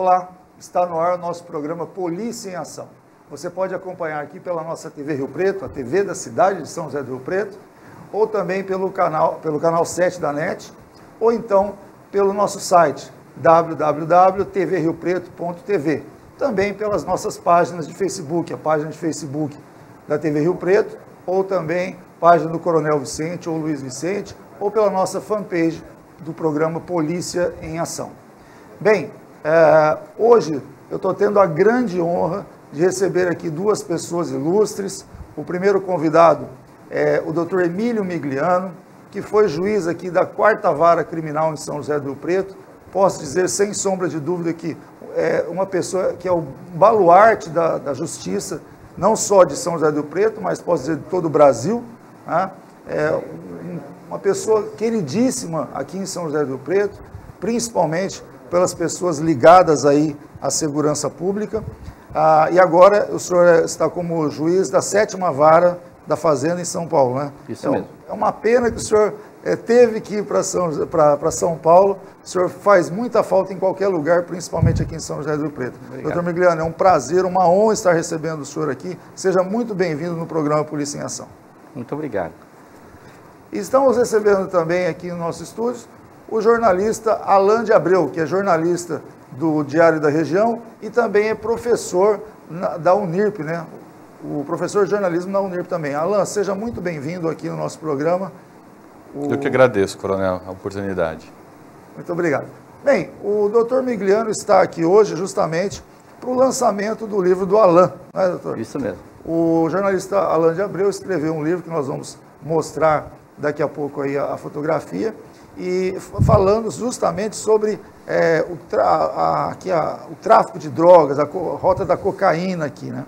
Olá, está no ar o nosso programa Polícia em Ação. Você pode acompanhar aqui pela nossa TV Rio Preto, a TV da cidade de São José do Rio Preto, ou também pelo canal 7 da NET, ou então pelo nosso site www.tvriopreto.tv. Também pelas nossas páginas de Facebook, a página de Facebook da TV Rio Preto, ou também página do Coronel Vicente ou Luiz Vicente, ou pela nossa fanpage do programa Polícia em Ação. Bem, hoje eu estou tendo a grande honra de receber aqui duas pessoas ilustres. O primeiro convidado é o Dr. Emílio Migliano, que foi juiz aqui da 4ª Vara Criminal em São José do Rio Preto. Posso dizer, sem sombra de dúvida, que é uma pessoa que é o baluarte da justiça, não só de São José do Rio Preto, mas posso dizer de todo o Brasil, né? Uma pessoa queridíssima aqui em São José do Rio Preto, principalmente pelas pessoas ligadas aí à segurança pública. E agora o senhor está como juiz da 7ª Vara da Fazenda em São Paulo, né? Isso mesmo. É uma pena que o senhor teve que ir para São Paulo. O senhor faz muita falta em qualquer lugar, principalmente aqui em São José do Rio Preto. Doutor Migliano, é um prazer, uma honra estar recebendo o senhor aqui. Seja muito bem-vindo no programa Polícia em Ação. Muito obrigado. Estamos recebendo também aqui no nosso estúdio o jornalista Alan de Abreu, que é jornalista do Diário da Região e também é professor da Unirp, né? O professor de jornalismo da Unirp também. Alan, seja muito bem-vindo aqui no nosso programa. Eu que agradeço, coronel, a oportunidade. Muito obrigado. Bem, o doutor Migliano está aqui hoje justamente para o lançamento do livro do Alan, não é, doutor? Isso mesmo. O jornalista Alan de Abreu escreveu um livro que nós vamos mostrar daqui a pouco aí a fotografia, e falando justamente sobre o tráfico de drogas, a rota da cocaína aqui, né?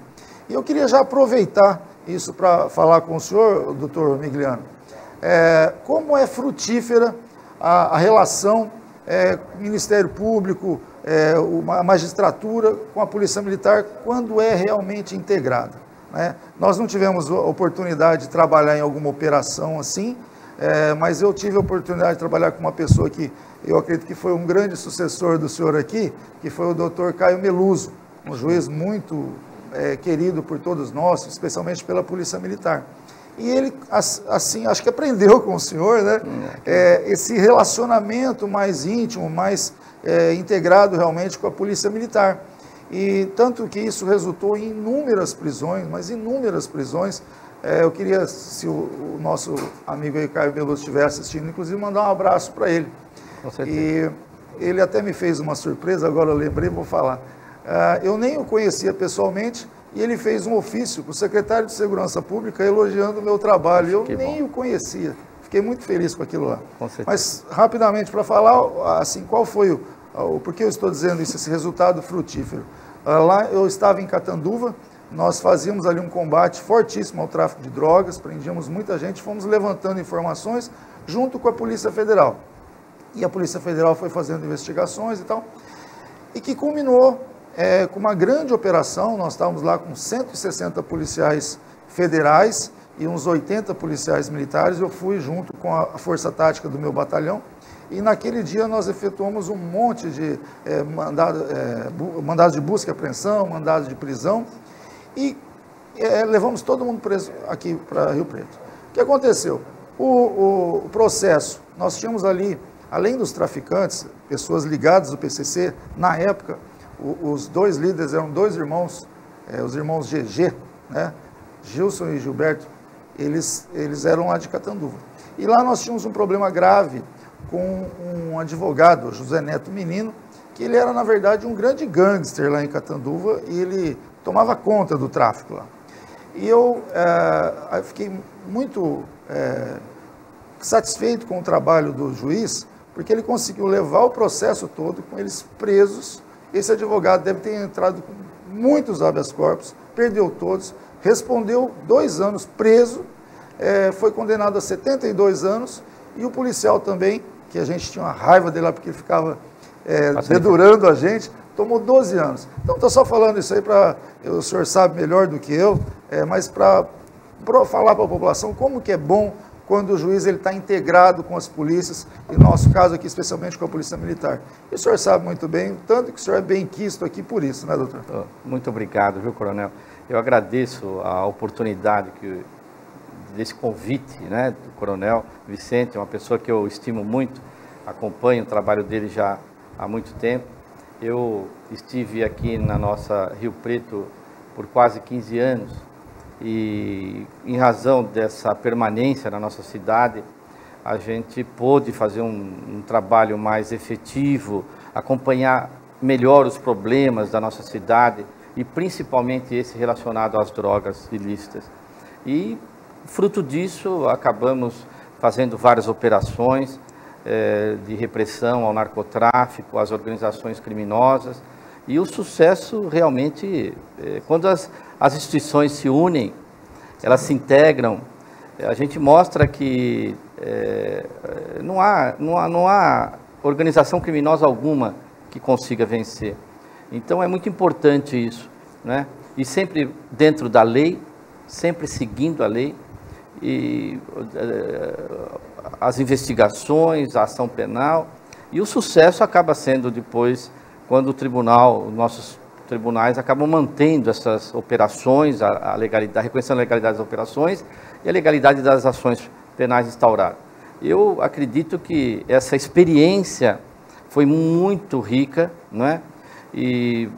E eu queria já aproveitar isso para falar com o senhor, doutor Migliano, como é frutífera a relação Ministério Público, a magistratura com a Polícia Militar, quando é realmente integrada, né? Nós não tivemos a oportunidade de trabalhar em alguma operação assim, mas eu tive a oportunidade de trabalhar com uma pessoa que eu acredito que foi um grande sucessor do senhor aqui, que foi o doutor Caio Meluso, um juiz muito querido por todos nós, especialmente pela Polícia Militar. E ele, assim, acho que aprendeu com o senhor, né? Esse relacionamento mais íntimo, mais integrado realmente com a Polícia Militar. E tanto que isso resultou em inúmeras prisões, mas inúmeras prisões. Eu queria, se o nosso amigo aí, Caio Meluso, estiver assistindo, inclusive mandar um abraço para ele. Com certeza. E ele até me fez uma surpresa, agora eu lembrei, vou falar. Eu nem o conhecia pessoalmente e ele fez um ofício para o secretário de Segurança Pública elogiando o meu trabalho. Eu nem o conhecia. Fiquei muito feliz com aquilo lá. Com certeza. Mas, rapidamente, para falar, assim, qual foi por que eu estou dizendo isso, esse resultado frutífero? Lá eu estava em Catanduva, nós fazíamos ali um combate fortíssimo ao tráfico de drogas, prendíamos muita gente, fomos levantando informações junto com a Polícia Federal. E a Polícia Federal foi fazendo investigações e tal, e que culminou com uma grande operação. Nós estávamos lá com 160 policiais federais e uns 80 policiais militares. Eu fui junto com a força tática do meu batalhão, e naquele dia nós efetuamos um monte de mandados de busca e apreensão, mandados de prisão, e levamos todo mundo preso aqui para Rio Preto. O que aconteceu? O processo, nós tínhamos ali, além dos traficantes, pessoas ligadas ao PCC, na época, os dois líderes eram dois irmãos, os irmãos GG, né? Gilson e Gilberto, eles eram lá de Catanduva. E lá nós tínhamos um problema grave com um advogado, José Neto Menino, que ele era, na verdade, um grande gangster lá em Catanduva, e ele tomava conta do tráfico lá. E eu fiquei muito satisfeito com o trabalho do juiz, porque ele conseguiu levar o processo todo com eles presos. Esse advogado deve ter entrado com muitos habeas corpus, perdeu todos, respondeu 2 anos preso, foi condenado a 72 anos, e o policial também, que a gente tinha uma raiva dele lá porque ele ficava dedurando a gente, tomou 12 anos. Então, estou só falando isso aí para... O senhor sabe melhor do que eu, mas para falar para a população como que é bom quando o juiz está integrado com as polícias, e no nosso caso aqui, especialmente com a Polícia Militar. E o senhor sabe muito bem, tanto que o senhor é bem quisto aqui por isso, né, doutor? Muito obrigado, viu, coronel? Eu agradeço a oportunidade desse convite, né, do coronel Vicente, uma pessoa que eu estimo muito, acompanho o trabalho dele já há muito tempo. Eu estive aqui na nossa Rio Preto por quase 15 anos e, em razão dessa permanência na nossa cidade, a gente pôde fazer um trabalho mais efetivo, acompanhar melhor os problemas da nossa cidade e principalmente esse relacionado às drogas ilícitas. E, fruto disso, acabamos fazendo várias operações de repressão ao narcotráfico, às organizações criminosas, e o sucesso realmente, quando as instituições se unem, elas se integram, a gente mostra que não há organização criminosa alguma que consiga vencer. Então é muito importante isso, né? E sempre dentro da lei, sempre seguindo a lei, e as investigações, a ação penal, e o sucesso acaba sendo depois quando o tribunal, nossos tribunais acabam mantendo essas operações, a legalidade, reconhecendo a legalidade das operações e a legalidade das ações penais instauradas. Eu acredito que essa experiência foi muito rica, né? E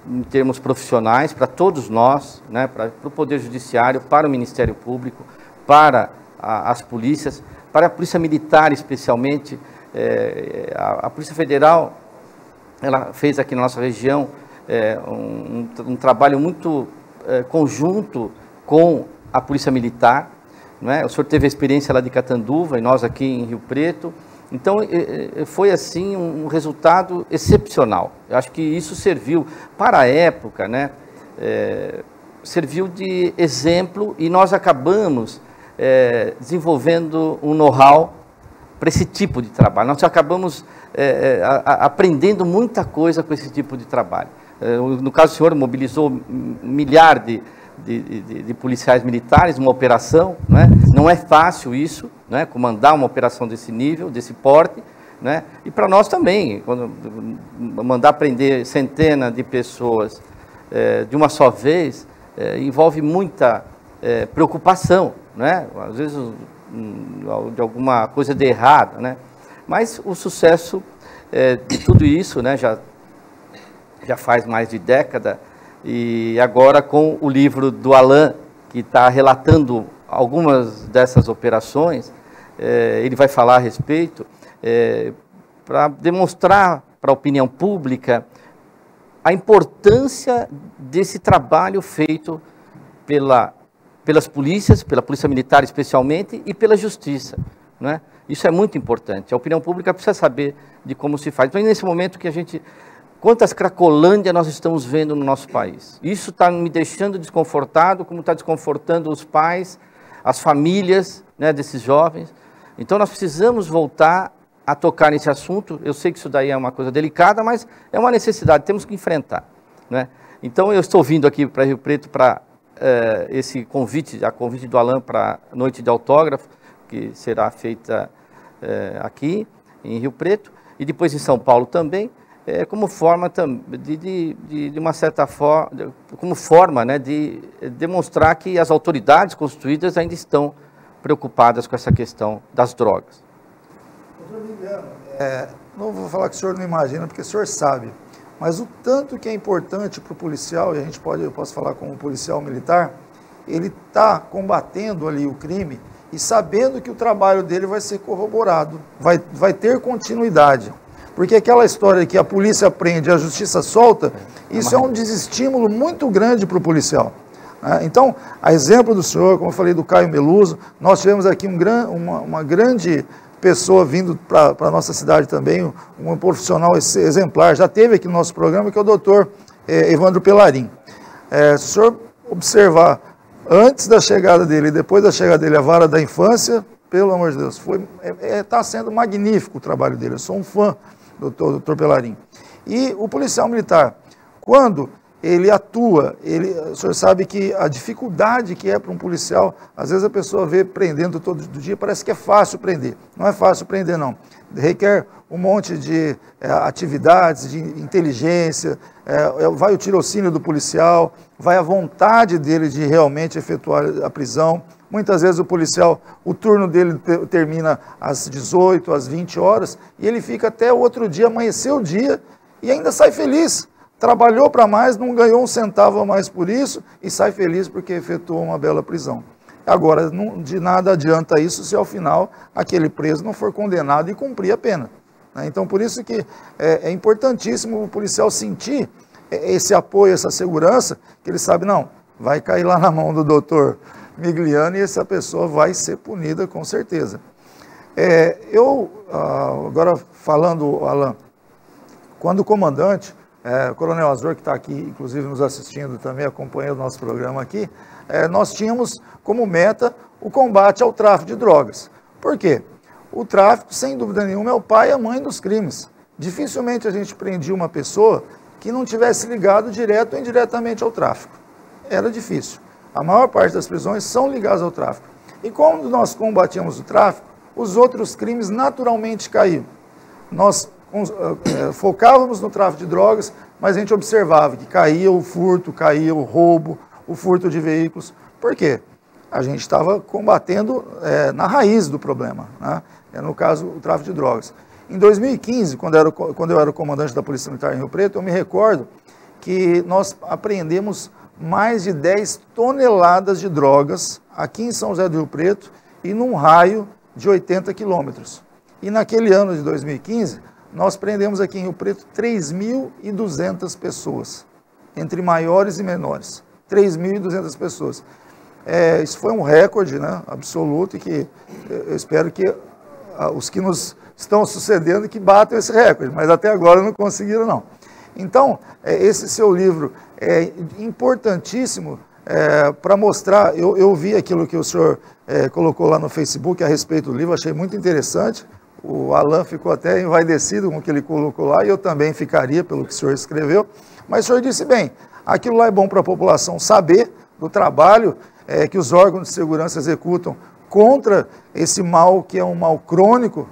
em termos profissionais, para todos nós, né? Para o Poder Judiciário, para o Ministério Público, para as polícias, para a Polícia Militar especialmente. A Polícia Federal, ela fez aqui na nossa região um trabalho muito conjunto com a Polícia Militar, não é? O senhor teve a experiência lá de Catanduva e nós aqui em Rio Preto. Então, foi assim um resultado excepcional. Eu acho que isso serviu para a época, né? Serviu de exemplo e nós acabamos desenvolvendo um know-how para esse tipo de trabalho. Nós acabamos aprendendo muita coisa com esse tipo de trabalho. No caso, o senhor mobilizou milhares de policiais militares, uma operação, né? Não é fácil isso, né? Comandar uma operação desse nível, desse porte, né? E para nós também, quando mandar prender centenas de pessoas de uma só vez, envolve muita preocupação, né? Às vezes de alguma coisa de errado, né? Mas o sucesso de tudo isso, né? Já faz mais de década. E agora com o livro do Alain, que está relatando algumas dessas operações, ele vai falar a respeito, para demonstrar para a opinião pública a importância desse trabalho feito pelas polícias, pela Polícia Militar especialmente, e pela Justiça, né? Isso é muito importante. A opinião pública precisa saber de como se faz. Então, nesse momento que a gente... Quantas Cracolândia nós estamos vendo no nosso país? Isso está me deixando desconfortado, como está desconfortando os pais, as famílias, né, desses jovens. Então nós precisamos voltar a tocar nesse assunto. Eu sei que isso daí é uma coisa delicada, mas é uma necessidade, temos que enfrentar, né? Então eu estou vindo aqui para Rio Preto para esse convite, a convite do Alain para a noite de autógrafo, que será feita aqui em Rio Preto, e depois em São Paulo também. Como forma de uma certa forma, como forma, né, de demonstrar que as autoridades constituídas ainda estão preocupadas com essa questão das drogas. Doutor Liliano, não vou falar que o senhor não imagina, porque o senhor sabe, mas o tanto que é importante para o policial, e eu posso falar como policial militar, ele está combatendo ali o crime e sabendo que o trabalho dele vai ser corroborado, vai ter continuidade. Porque aquela história de que a polícia prende e a justiça solta, isso é um desestímulo muito grande para o policial. Então, a exemplo do senhor, como eu falei do Caio Meluso, nós tivemos aqui uma grande pessoa vindo para a nossa cidade também, um profissional exemplar, já teve aqui no nosso programa, que é o doutor Evandro Pelarim. Se o senhor observar, antes da chegada dele e depois da chegada dele, a vara da infância, pelo amor de Deus, está sendo magnífico o trabalho dele, eu sou um fã do doutor Pelarim. E o policial militar, quando ele atua, o senhor sabe que a dificuldade que é para um policial, às vezes a pessoa vê prendendo todo dia, parece que é fácil prender. Não é fácil prender, não. Requer um monte de atividades, de inteligência, vai o tirocínio do policial, vai a vontade dele de realmente efetuar a prisão. Muitas vezes o policial, o turno dele termina às 18, às 20 horas, e ele fica até o outro dia, amanhecer o dia, e ainda sai feliz. Trabalhou para mais, não ganhou um centavo a mais por isso e sai feliz porque efetuou uma bela prisão. Agora, de nada adianta isso se ao final aquele preso não for condenado e cumprir a pena. Então, por isso que é importantíssimo o policial sentir esse apoio, essa segurança, que ele sabe, não, vai cair lá na mão do doutor Migliani e essa pessoa vai ser punida com certeza. Agora falando, Alan, quando o comandante, o Coronel Azor, que está aqui, inclusive, nos assistindo também, acompanhando o nosso programa aqui, nós tínhamos como meta o combate ao tráfico de drogas. Por quê? O tráfico, sem dúvida nenhuma, é o pai e a mãe dos crimes. Dificilmente a gente prendia uma pessoa que não tivesse ligado direto ou indiretamente ao tráfico. Era difícil. A maior parte das prisões são ligadas ao tráfico. E quando nós combatíamos o tráfico, os outros crimes naturalmente caíam. Nós focávamos no tráfico de drogas, mas a gente observava que caía o furto, caía o roubo, o furto de veículos. Por quê? A gente estava combatendo na raiz do problema, né? No caso, o tráfico de drogas. Em 2015, quando eu era o comandante da Polícia Militar em Rio Preto, eu me recordo que nós apreendemos mais de 10 toneladas de drogas aqui em São José do Rio Preto e num raio de 80 quilômetros. E naquele ano de 2015, nós prendemos aqui em Rio Preto 3.200 pessoas, entre maiores e menores. 3.200 pessoas. Isso foi um recorde, né, absoluto, e que eu espero que os que nos estão sucedendo que batam esse recorde, mas até agora não conseguiram, não. Então, esse seu livro é importantíssimo para mostrar, eu vi aquilo que o senhor colocou lá no Facebook a respeito do livro, achei muito interessante. O Alan ficou até envaidecido com o que ele colocou lá, e eu também ficaria pelo que o senhor escreveu. Mas o senhor disse bem, aquilo lá é bom para a população saber do trabalho que os órgãos de segurança executam contra esse mal que é um mal crônico,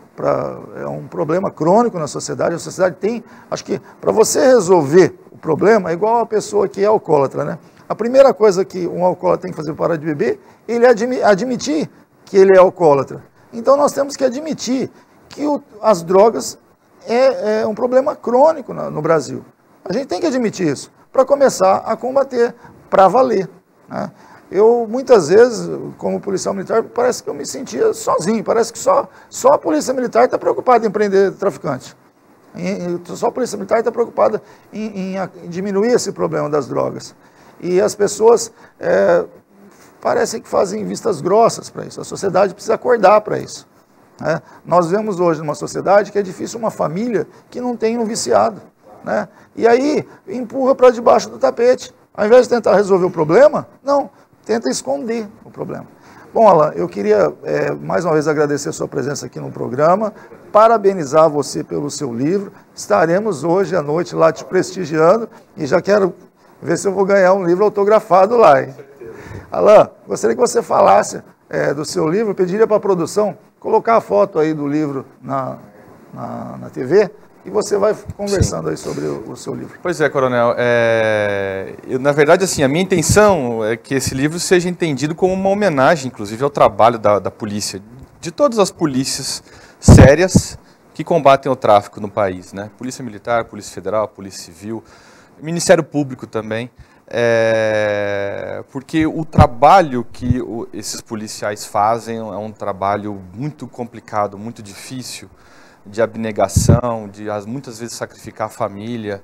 é um problema crônico na sociedade. A sociedade tem, acho que para você resolver o problema, é igual a pessoa que é alcoólatra, né? A primeira coisa que um alcoólatra tem que fazer para parar de beber, ele admitir que ele é alcoólatra. Então nós temos que admitir que as drogas é um problema crônico no Brasil. A gente tem que admitir isso, para começar a combater, para valer, né? Eu, muitas vezes, como policial militar, parece que eu me sentia sozinho, parece que só a polícia militar está preocupada em prender traficante. Só a polícia militar está preocupada em diminuir esse problema das drogas. E as pessoas parecem que fazem vistas grossas para isso. A sociedade precisa acordar para isso. Né? Nós vemos hoje numa sociedade que é difícil uma família que não tem um viciado, né? E aí empurra para debaixo do tapete. Ao invés de tentar resolver o problema, não, tenta esconder o problema. Bom, Alan, eu queria mais uma vez agradecer a sua presença aqui no programa, parabenizar você pelo seu livro. Estaremos hoje à noite lá te prestigiando e já quero ver se eu vou ganhar um livro autografado lá, hein? Alan, gostaria que você falasse do seu livro, pediria para a produção colocar a foto aí do livro na TV, e você vai conversando aí sobre o seu livro. Pois é, Coronel. Na verdade, assim, a minha intenção é que esse livro seja entendido como uma homenagem, inclusive, ao trabalho da polícia, de todas as polícias sérias que combatem o tráfico no país, né? Polícia Militar, Polícia Federal, Polícia Civil, Ministério Público também. Porque o trabalho que esses policiais fazem é um trabalho muito complicado, muito difícil, de abnegação, de muitas vezes sacrificar a família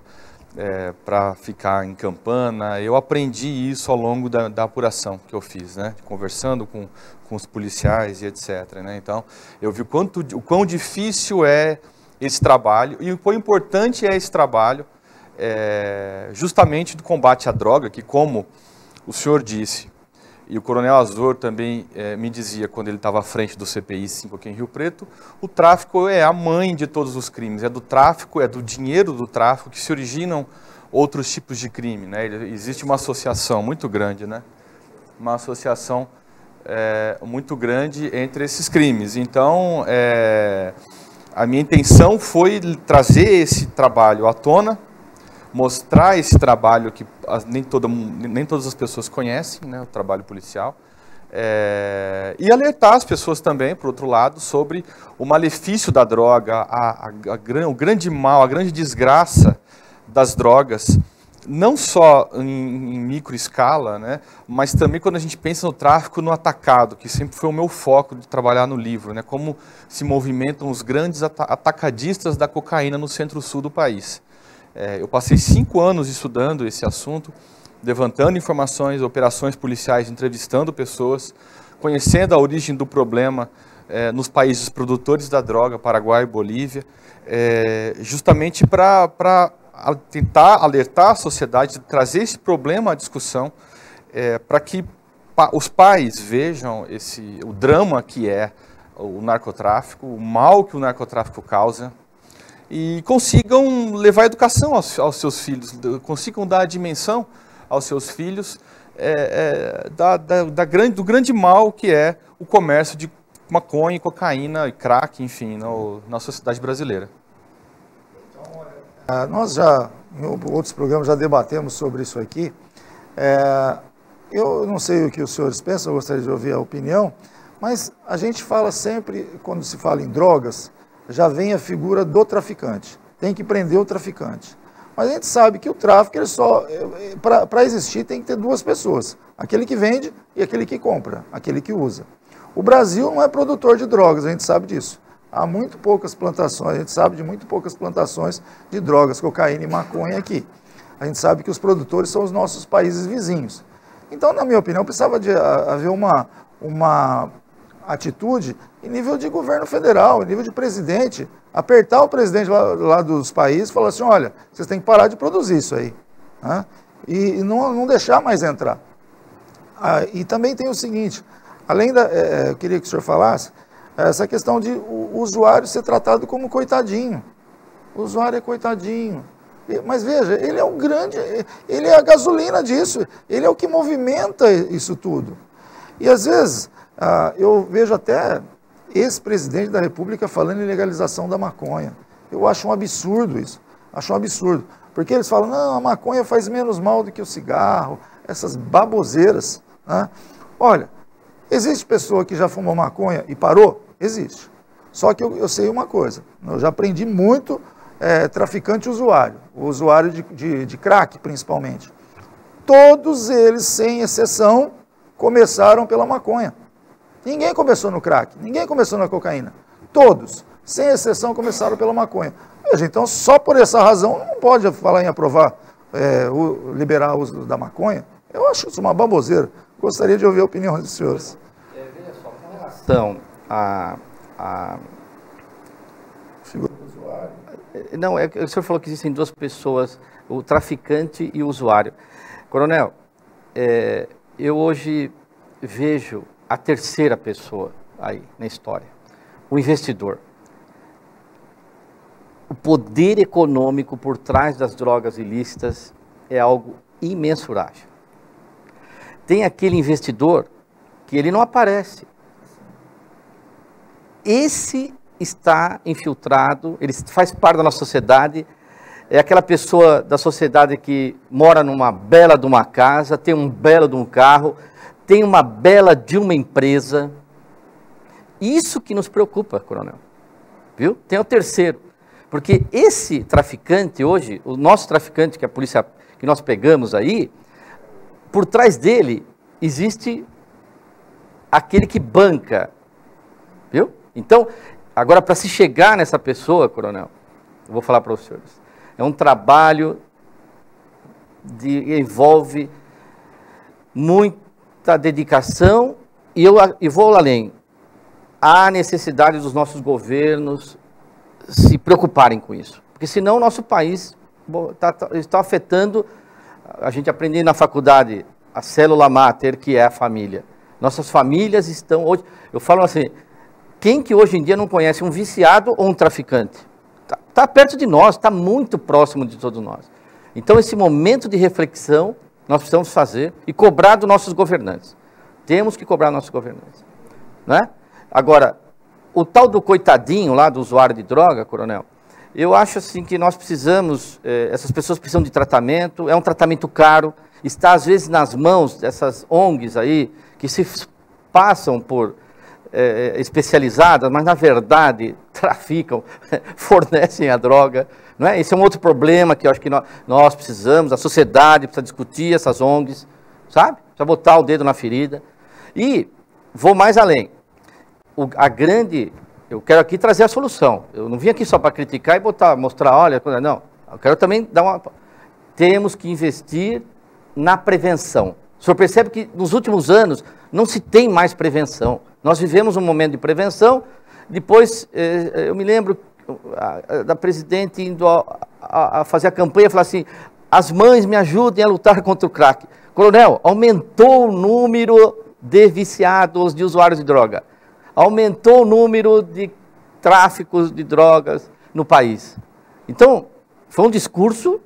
para ficar em campana. Eu aprendi isso ao longo da apuração que eu fiz, né? Conversando com os policiais e etc, né? Então, eu vi o quão difícil é esse trabalho e o quão importante é esse trabalho, justamente do combate à droga, que, como o senhor disse, e o Coronel Azor também me dizia, quando ele estava à frente do CPI 5 aqui em Rio Preto, o tráfico é a mãe de todos os crimes, é do tráfico, é do dinheiro do tráfico que se originam outros tipos de crime, né? Existe uma associação muito grande, né? Uma associação muito grande entre esses crimes. Então, a minha intenção foi trazer esse trabalho à tona, mostrar esse trabalho que nem todas as pessoas conhecem, né, o trabalho policial, e alertar as pessoas também, por outro lado, sobre o malefício da droga, o grande mal, a grande desgraça das drogas, não só em micro escala, né, mas também quando a gente pensa no tráfico no atacado, que sempre foi o meu foco de trabalhar no livro, né, como se movimentam os grandes atacadistas da cocaína no centro-sul do país. Eu passei 5 anos estudando esse assunto, levantando informações, operações policiais, entrevistando pessoas, conhecendo a origem do problema nos países produtores da droga, Paraguai e Bolívia, justamente para tentar alertar a sociedade, trazer esse problema à discussão, para que os pais vejam o drama que é o narcotráfico, o mal que o narcotráfico causa, e consigam levar educação aos seus filhos, consigam dar a dimensão aos seus filhos do grande mal que é o comércio de maconha, cocaína e crack, enfim, na sociedade brasileira. Nós já, em outros programas, já debatemos sobre isso aqui. Eu não sei o que os senhores pensam, eu gostaria de ouvir a opinião, mas a gente fala sempre, quando se fala em drogas, já vem a figura do traficante. Tem que prender o traficante. Mas a gente sabe que o tráfico, para existir, tem que ter 2 pessoas. Aquele que vende e aquele que compra, aquele que usa. O Brasil não é produtor de drogas, a gente sabe disso. Há muito poucas plantações, a gente sabe de muito poucas plantações de drogas, cocaína e maconha aqui. A gente sabe que os produtores são os nossos países vizinhos. Então, na minha opinião, precisava de haver uma atitude em nível de governo federal, em nível de presidente, apertar o presidente lá dos países e falar assim, olha, vocês têm que parar de produzir isso aí, né? E não deixar mais entrar. E também tem o seguinte, eu queria que o senhor falasse, essa questão de o usuário ser tratado como coitadinho. O usuário é coitadinho. Mas veja, ele é a gasolina disso, ele é o que movimenta isso tudo. E às vezes, eu vejo até ex-presidente da República falando em legalização da maconha. Eu acho um absurdo isso, acho um absurdo. Porque eles falam, não, a maconha faz menos mal do que o cigarro, essas baboseiras, né? Olha, existe pessoa que já fumou maconha e parou? Existe. Só que eu sei uma coisa, eu já aprendi muito traficante usuário, o usuário de crack principalmente. Todos eles, sem exceção, começaram pela maconha. Ninguém começou no crack, ninguém começou na cocaína. Todos, sem exceção, começaram pela maconha. Veja, então, só por essa razão, não pode falar em aprovar, liberar o uso da maconha. Eu acho isso uma baboseira. Gostaria de ouvir a opinião dos senhores. Veja só, com relação a figura do usuário. Não, o senhor falou que existem 2 pessoas, o traficante e o usuário. Coronel, eu hoje vejo a terceira pessoa aí na história, o investidor. O poder econômico por trás das drogas ilícitas é algo imensurável. Tem aquele investidor que ele não aparece. Esse está infiltrado, ele faz parte da nossa sociedade, é aquela pessoa da sociedade que mora numa bela de uma casa, tem um belo de um carro, tem uma bela de uma empresa. Isso que nos preocupa, coronel. Viu? Tem o terceiro. Porque esse traficante hoje, o nosso traficante, que a polícia, que nós pegamos aí, por trás dele existe aquele que banca. Viu? Então, agora para se chegar nessa pessoa, coronel, eu vou falar para os senhores, é um trabalho que envolve muita dedicação e vou além. Há necessidade dos nossos governos se preocuparem com isso, porque senão o nosso país está afetando, a gente aprendeu na faculdade, a célula máter, que é a família. Nossas famílias estão hoje, eu falo assim, quem que hoje em dia não conhece um viciado ou um traficante? Está perto de nós, está muito próximo de todos nós. Então, esse momento de reflexão nós precisamos fazer e cobrar dos nossos governantes. Temos que cobrar dos nossos governantes. Né? Agora, o tal do coitadinho lá do usuário de droga, coronel, eu acho assim que nós precisamos, essas pessoas precisam de tratamento, é um tratamento caro, está às vezes nas mãos dessas ONGs aí, que se passam por especializadas, mas na verdade traficam, fornecem a droga. Não é? Esse é um outro problema que eu acho que nós precisamos, a sociedade precisa discutir essas ONGs, sabe? Precisa botar o dedo na ferida. E vou mais além. Eu quero aqui trazer a solução. Eu não vim aqui só para criticar e mostrar, olha, não. Eu quero também dar uma... Temos que investir na prevenção. O senhor percebe que nos últimos anos não se tem mais prevenção. Nós vivemos um momento de prevenção, depois eu me lembro da presidente indo a fazer a campanha, falar assim, as mães me ajudem a lutar contra o crack. Coronel, aumentou o número de viciados, de usuários de droga. Aumentou o número de tráficos de drogas no país. Então, foi um discurso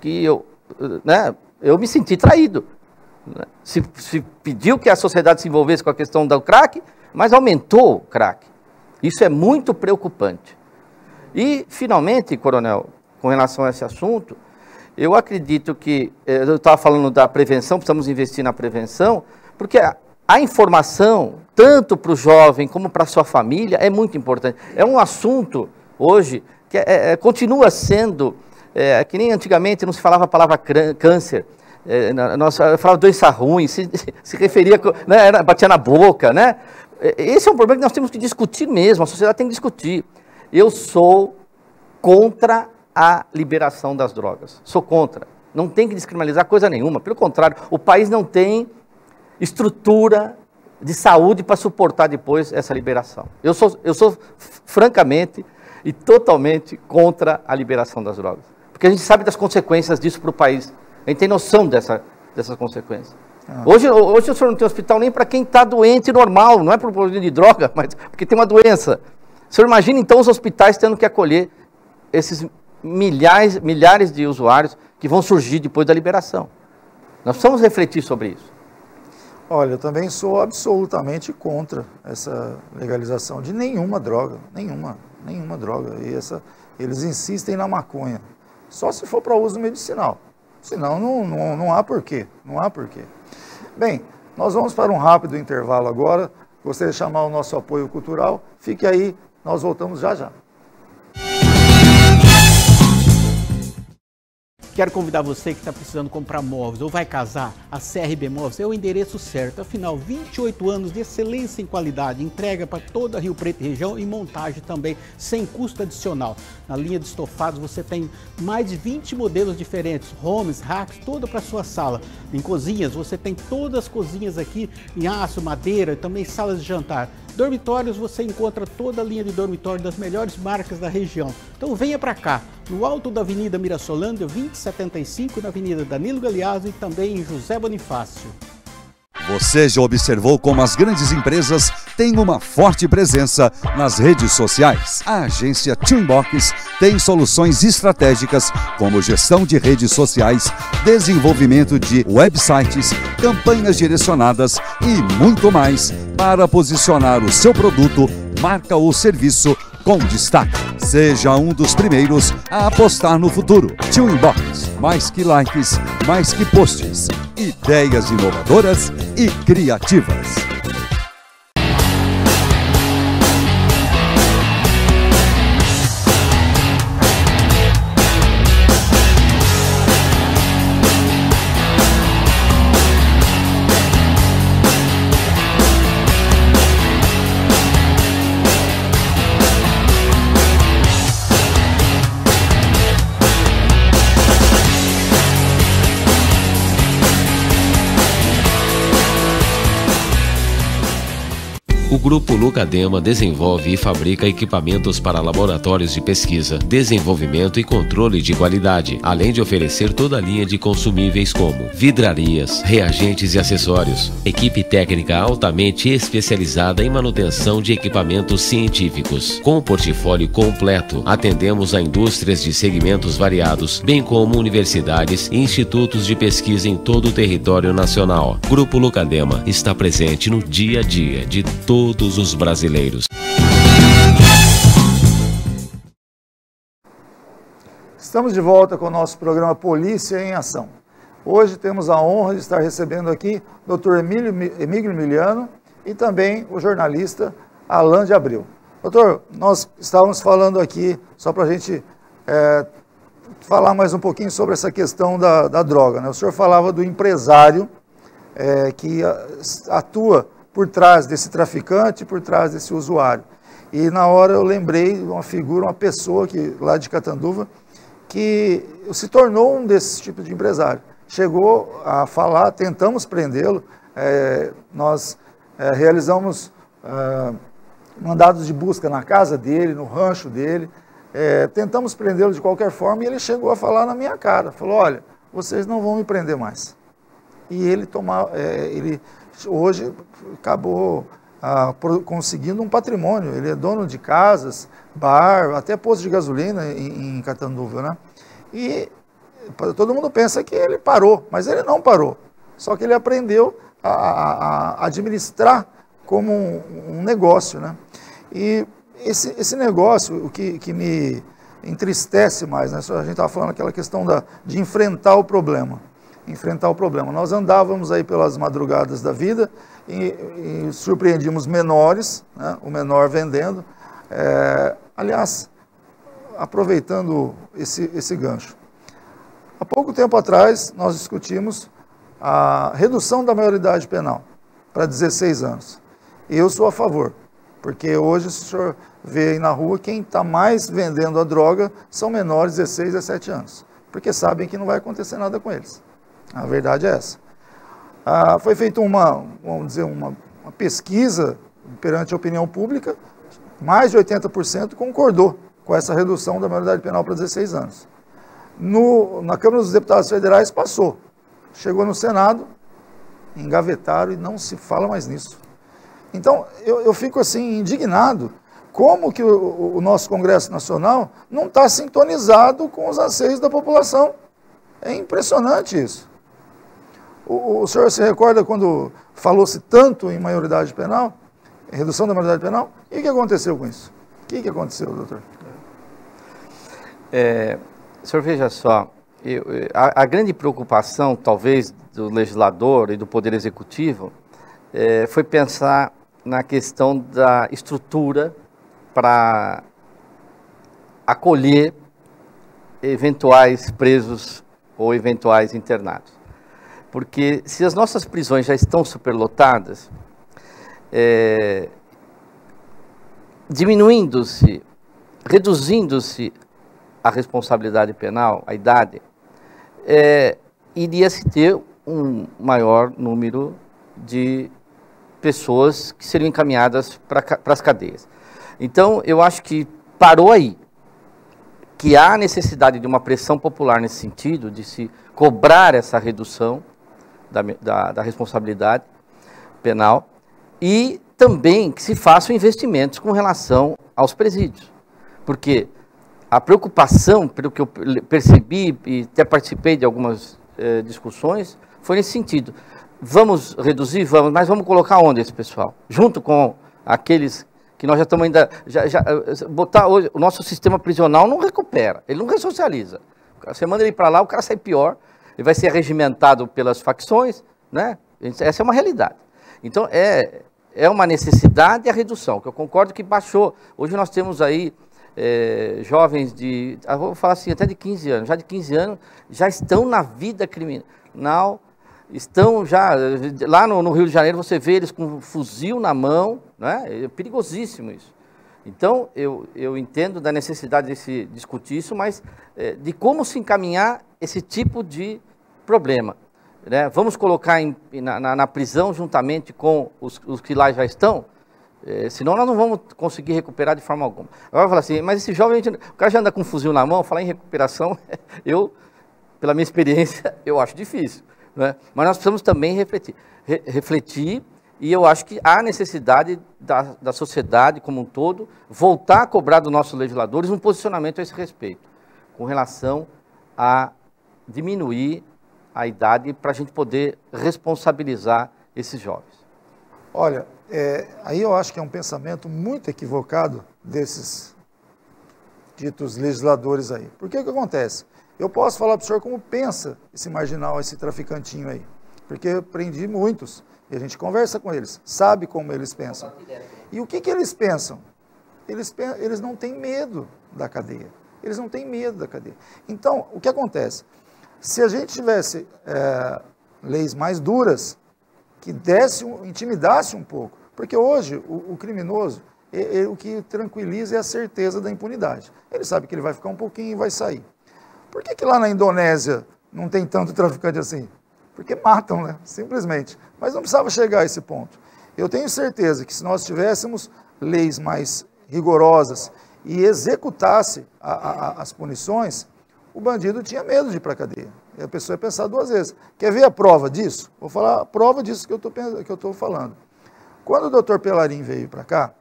que eu me senti traído. Se pediu que a sociedade se envolvesse com a questão do crack, mas aumentou o crack. Isso é muito preocupante. E, finalmente, coronel, com relação a esse assunto, eu acredito que, eu estava falando da prevenção, precisamos investir na prevenção, porque a informação, tanto para o jovem como para a sua família, é muito importante. É um assunto, hoje, que continua sendo, que nem antigamente não se falava a palavra câncer, nós falava doença ruim, se referia, né, batia na boca, né? Esse é um problema que nós temos que discutir mesmo, a sociedade tem que discutir. Eu sou contra a liberação das drogas, sou contra. Não tem que descriminalizar coisa nenhuma, pelo contrário, o país não tem estrutura de saúde para suportar depois essa liberação. Eu sou francamente e totalmente contra a liberação das drogas, porque a gente sabe das consequências disso para o país, a gente tem noção dessas consequências. Hoje o senhor não tem hospital nem para quem está doente normal, não é por problema de droga, mas porque tem uma doença. O senhor imagina então os hospitais tendo que acolher esses milhares de usuários que vão surgir depois da liberação. Nós precisamos refletir sobre isso. Olha, eu também sou absolutamente contra essa legalização de nenhuma droga, nenhuma droga. E eles insistem na maconha, só se for para uso medicinal, senão não há porquê, não há porquê. Bem, nós vamos para um rápido intervalo agora, gostaria de chamar o nosso apoio cultural, fique aí, nós voltamos já já. Quero convidar você que está precisando comprar móveis ou vai casar, a CRB Móveis é o endereço certo. Afinal, 28 anos de excelência em qualidade, entrega para toda a Rio Preto e região e montagem também, sem custo adicional. Na linha de estofados você tem mais de 20 modelos diferentes, homes, racks, toda para sua sala. Em cozinhas você tem todas as cozinhas aqui em aço, madeira e também salas de jantar. Dormitórios você encontra toda a linha de dormitório das melhores marcas da região. Então venha para cá, no alto da Avenida Mirassolândia, 2075, na Avenida Danilo Galeazzo e também em José Bonifácio. Você já observou como as grandes empresas têm uma forte presença nas redes sociais? A agência Teambox tem soluções estratégicas como gestão de redes sociais, desenvolvimento de websites, campanhas direcionadas e muito mais para posicionar o seu produto, marca ou serviço com destaque. Seja um dos primeiros a apostar no futuro. Teambox, mais que likes, mais que posts. Ideias inovadoras e criativas. Grupo Lucadema desenvolve e fabrica equipamentos para laboratórios de pesquisa, desenvolvimento e controle de qualidade, além de oferecer toda a linha de consumíveis como vidrarias, reagentes e acessórios. Equipe técnica altamente especializada em manutenção de equipamentos científicos. Com um portfólio completo, atendemos a indústrias de segmentos variados, bem como universidades e institutos de pesquisa em todo o território nacional. Grupo Lucadema está presente no dia a dia de todos os brasileiros. Estamos de volta com o nosso programa Polícia em Ação. Hoje temos a honra de estar recebendo aqui o Dr. Emílio Miliano e também o jornalista Alain de Abreu. Doutor, nós estávamos falando aqui, só para a gente falar mais um pouquinho sobre essa questão da droga, né? O senhor falava do empresário que atua por trás desse traficante, por trás desse usuário. E na hora eu lembrei de uma figura, uma pessoa lá de Catanduva, que se tornou um desses tipos de empresário. Chegou a falar, tentamos prendê-lo, nós realizamos mandados de busca na casa dele, no rancho dele, tentamos prendê-lo de qualquer forma e ele chegou a falar na minha cara, falou, olha, vocês não vão me prender mais. E ele hoje acabou conseguindo um patrimônio, ele é dono de casas, bar, até posto de gasolina em Catanduva, né? E todo mundo pensa que ele parou, mas ele não parou, só que ele aprendeu a administrar como um negócio, né? E esse negócio, o que me entristece mais, né? A gente estava falando aquela questão de enfrentar o problema. Nós andávamos aí pelas madrugadas da vida e surpreendíamos menores, né? O menor vendendo. Aliás, aproveitando esse gancho. Há pouco tempo atrás, nós discutimos a redução da maioridade penal para 16 anos. E eu sou a favor, porque hoje, se o senhor vê aí na rua, quem está mais vendendo a droga são menores de 16 a 17 anos, porque sabem que não vai acontecer nada com eles. A verdade é essa. Foi feita uma pesquisa perante a opinião pública, mais de 80% concordou com essa redução da maioridade penal para 16 anos. Na Câmara dos Deputados Federais passou, chegou no Senado, engavetaram e não se fala mais nisso. Então, eu fico assim indignado, como que o nosso Congresso Nacional não está sintonizado com os anseios da população. É impressionante isso. O senhor se recorda quando falou-se tanto em maioridade penal, em redução da maioridade penal? E o que aconteceu com isso? O que aconteceu, doutor? O senhor veja só, a grande preocupação, talvez, do legislador e do Poder Executivo foi pensar na questão da estrutura para acolher eventuais presos ou eventuais internados. Porque se as nossas prisões já estão superlotadas, diminuindo-se, reduzindo-se a responsabilidade penal, a idade, iria-se ter um maior número de pessoas que seriam encaminhadas para as cadeias. Então, eu acho que parou aí, que há necessidade de uma pressão popular nesse sentido, de se cobrar essa redução da responsabilidade penal e também que se façam investimentos com relação aos presídios. Porque a preocupação, pelo que eu percebi e até participei de algumas discussões, foi nesse sentido. Vamos reduzir? Vamos, mas vamos colocar onde esse pessoal? Junto com aqueles que nós já estamos ainda... botar hoje, o nosso sistema prisional não recupera, ele não ressocializa. Você manda ele para lá, o cara sai pior, ele vai ser regimentado pelas facções, né? Essa é uma realidade. Então, é uma necessidade a redução, que eu concordo que baixou. Hoje nós temos aí jovens vou falar assim, até de 15 anos, já de 15 anos, já estão na vida criminal, estão já, lá no Rio de Janeiro você vê eles com um fuzil na mão, né? É perigosíssimo isso. Então, eu entendo da necessidade de se discutir isso, mas de como se encaminhar esse tipo de problema, né? Vamos colocar na prisão juntamente com os que lá já estão? Senão nós não vamos conseguir recuperar de forma alguma. Agora vai falar assim, mas esse jovem, o cara já anda com um fuzil na mão, falar em recuperação, pela minha experiência, eu acho difícil. Né? Mas nós precisamos também refletir, e eu acho que há necessidade da sociedade como um todo voltar a cobrar dos nossos legisladores um posicionamento a esse respeito, com relação a diminuir a idade para a gente poder responsabilizar esses jovens. Olha, aí eu acho que é um pensamento muito equivocado desses ditos legisladores aí. Porque o que acontece? Eu posso falar para o senhor como pensa esse marginal, esse traficantinho aí, porque eu prendi muitos, e a gente conversa com eles, sabe como eles pensam. E o que eles pensam? Eles não têm medo da cadeia. Eles não têm medo da cadeia. Então, o que acontece? Se a gente tivesse leis mais duras, que intimidasse um pouco, porque hoje o criminoso, o que tranquiliza é a certeza da impunidade. Ele sabe que ele vai ficar um pouquinho e vai sair. Por que lá na Indonésia não tem tanto traficante assim? Porque matam, né? Simplesmente. Mas não precisava chegar a esse ponto. Eu tenho certeza que se nós tivéssemos leis mais rigorosas e executasse as punições, o bandido tinha medo de ir para a cadeia. E a pessoa ia pensar duas vezes. Quer ver a prova disso? Vou falar a prova disso que eu estou falando. Quando o doutor Pelarim veio para cá,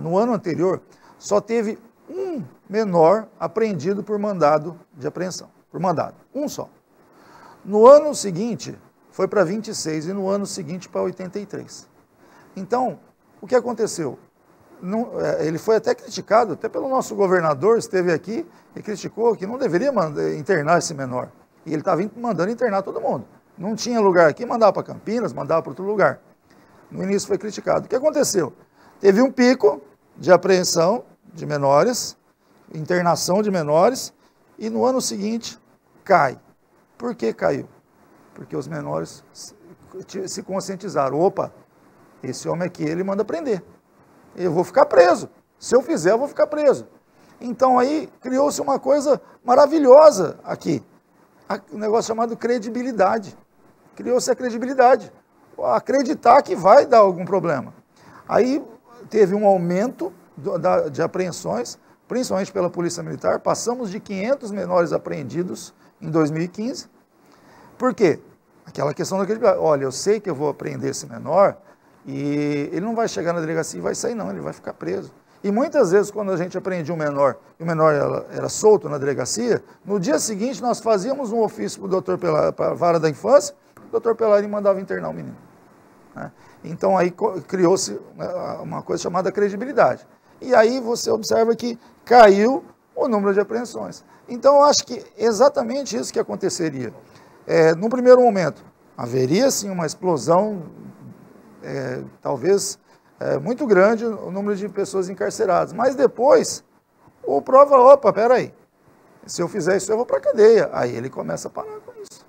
no ano anterior, só teve um menor apreendido por mandado de apreensão. Por mandado. Um só. No ano seguinte, foi para 26 e no ano seguinte para 83. Então, o que aconteceu? Ele foi até criticado, até pelo nosso governador, esteve aqui e criticou que não deveria internar esse menor. E ele estava mandando internar todo mundo. Não tinha lugar aqui, mandava para Campinas, mandava para outro lugar. No início foi criticado. O que aconteceu? Teve um pico de apreensão de menores, internação de menores, e no ano seguinte cai. Por que caiu? Porque os menores se conscientizaram. Opa, esse homem aqui, ele manda prender. Eu vou ficar preso. Se eu fizer, eu vou ficar preso. Então aí criou-se uma coisa maravilhosa aqui. Um negócio chamado credibilidade. Criou-se a credibilidade. Acreditar que vai dar algum problema. Aí teve um aumento de apreensões, principalmente pela Polícia Militar. Passamos de 500 menores apreendidos em 2015. Por quê? Aquela questão da credibilidade. Olha, eu sei que eu vou apreender esse menor e ele não vai chegar na delegacia e vai sair não, ele vai ficar preso. E muitas vezes, quando a gente apreendia um menor, e o menor era solto na delegacia, no dia seguinte nós fazíamos um ofício para o doutor para a vara da infância, o doutor Pelarim mandava internar o menino. Né? Então aí criou-se uma coisa chamada credibilidade. E aí você observa que caiu o número de apreensões. Então eu acho que exatamente isso que aconteceria. No primeiro momento, haveria sim uma explosão, talvez muito grande o número de pessoas encarceradas. Mas depois, o prova fala, opa, peraí, se eu fizer isso eu vou para a cadeia. Aí ele começa a parar com isso.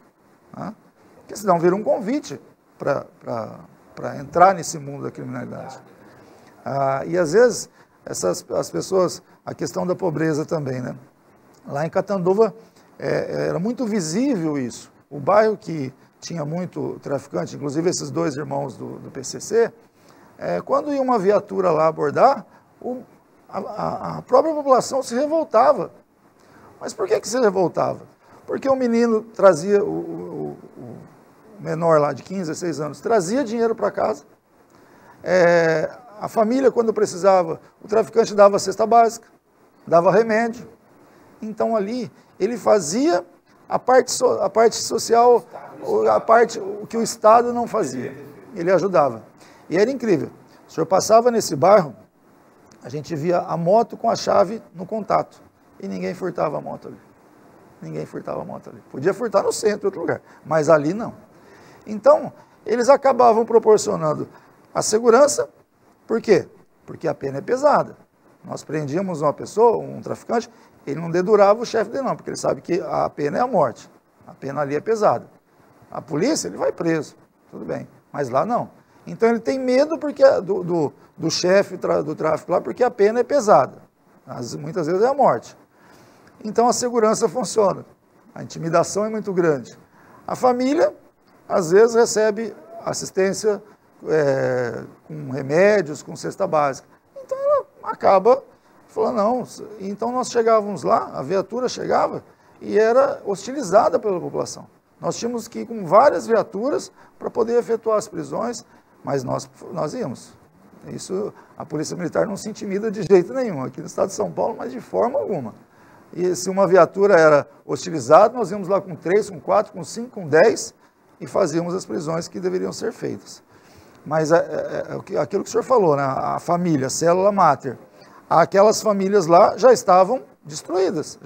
Né? Porque senão vira um convite para entrar nesse mundo da criminalidade. E às vezes, as pessoas, a questão da pobreza também, né? Lá em Catanduva era muito visível isso. O bairro que tinha muito traficante, inclusive esses dois irmãos do PCC, quando ia uma viatura lá abordar, a própria população se revoltava. Mas por que se revoltava? Porque o menino trazia, o menor lá de 15, 16 anos, trazia dinheiro para casa. A família, quando precisava, o traficante dava cesta básica, dava remédio. Então ali, ele fazia a parte social, o que o Estado não fazia. Ele ajudava. E era incrível. O senhor passava nesse bairro, a gente via a moto com a chave no contato. E ninguém furtava a moto ali. Ninguém furtava a moto ali. Podia furtar no centro, em outro lugar, mas ali não. Então, eles acabavam proporcionando a segurança. Por quê? Porque a pena é pesada. Nós prendíamos uma pessoa, um traficante, ele não dedurava o chefe dele não, porque ele sabe que a pena é a morte. A pena ali é pesada. A polícia, ele vai preso, tudo bem, mas lá não. Então ele tem medo porque do chefe do tráfico lá, porque a pena é pesada. Muitas vezes é a morte. Então a segurança funciona. A intimidação é muito grande. A família, às vezes, recebe assistência com remédios, com cesta básica. Então ela acaba falando, não, então nós chegávamos lá, a viatura chegava e era hostilizada pela população. Nós tínhamos que ir com várias viaturas para poder efetuar as prisões, mas nós íamos. Isso, a Polícia Militar não se intimida de jeito nenhum, aqui no estado de São Paulo, mas de forma alguma. E se uma viatura era hostilizada, nós íamos lá com 3, com 4, com 5, com 10 e fazíamos as prisões que deveriam ser feitas. Mas aquilo que o senhor falou, né? A família, a célula máter, aquelas famílias lá já estavam destruídas.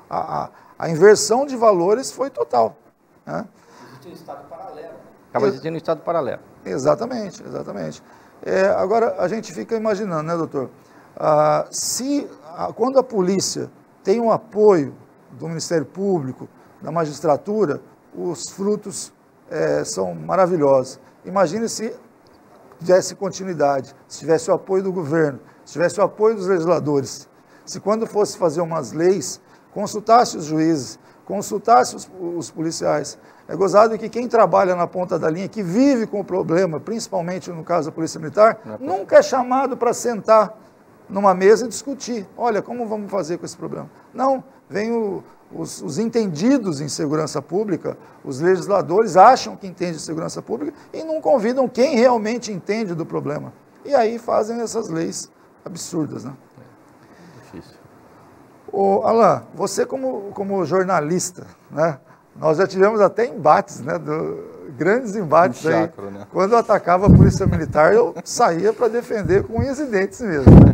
A inversão de valores foi total. Né? Existe um estado paralelo. Acaba existindo um estado paralelo. Exatamente, exatamente. Agora, a gente fica imaginando, né, doutor? Quando a polícia tem um apoio do Ministério Público, da magistratura, os frutos são maravilhosos. Imagine se tivesse continuidade, se tivesse o apoio do governo, se tivesse o apoio dos legisladores, se quando fosse fazer umas leis, consultasse os juízes, consultasse os policiais. É gozado que quem trabalha na ponta da linha, que vive com o problema, principalmente no caso da Polícia Militar, nunca é chamado para sentar numa mesa e discutir. Olha, como vamos fazer com esse problema? Não, vem os entendidos em segurança pública, os legisladores acham que entendem de segurança pública e não convidam quem realmente entende do problema. E aí fazem essas leis absurdas, né? Difícil. Alain, você como jornalista, né? Nós já tivemos até embates, né? Grandes embates aí. Chacro, né? Quando eu atacava a Polícia Militar, eu saía para defender com unhas e dentes mesmo. Né?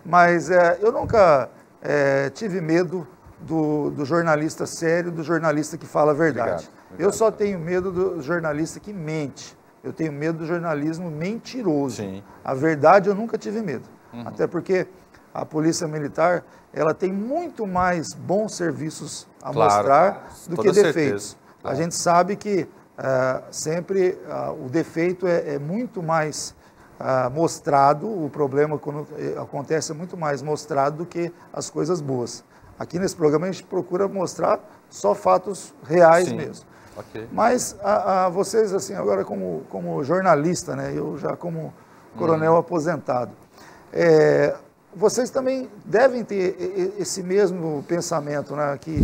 Mas eu nunca tive medo do jornalista sério, do jornalista que fala a verdade. Obrigado. Eu só tenho medo do jornalista que mente. Eu tenho medo do jornalismo mentiroso. Sim. A verdade eu nunca tive medo. Uhum. Até porque a Polícia Militar, ela tem muito mais bons serviços a mostrar do que defeitos. Claro. A gente sabe que sempre o defeito é muito mais mostrado, o problema quando acontece é muito mais mostrado do que as coisas boas. Aqui nesse programa a gente procura mostrar só fatos reais. Sim. Mesmo. Okay. Mas vocês, assim, agora como jornalista, né, eu já como coronel aposentado, vocês também devem ter esse mesmo pensamento, né, que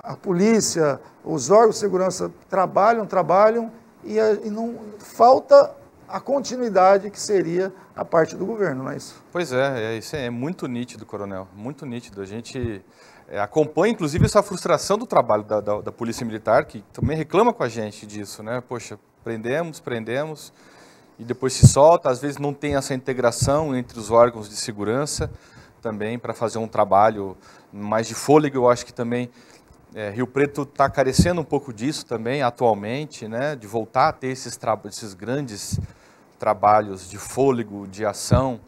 a polícia, os órgãos de segurança trabalham e não falta a continuidade que seria a parte do governo, não é isso? Pois isso é muito nítido, coronel, muito nítido. A gente acompanha, inclusive, essa frustração do trabalho da Polícia Militar, que também reclama com a gente disso, né? Poxa, prendemos, e depois se solta, às vezes não tem essa integração entre os órgãos de segurança também para fazer um trabalho mais de fôlego. Eu acho que também Rio Preto está carecendo um pouco disso também atualmente, né, de voltar a ter esses grandes trabalhos de fôlego, de ação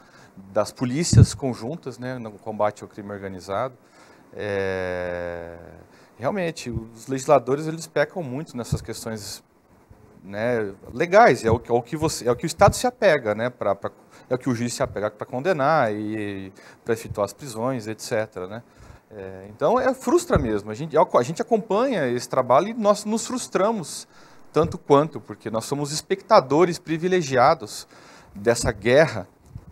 das polícias conjuntas, né, no combate ao crime organizado. Realmente, os legisladores eles pecam muito nessas questões, né, legais, é o que o Estado se apega, né, é o que o juiz se apega para condenar e para efetuar as prisões, etc. Né? Então, frustra mesmo. A gente acompanha esse trabalho e nós nos frustramos tanto quanto, porque nós somos espectadores privilegiados dessa guerra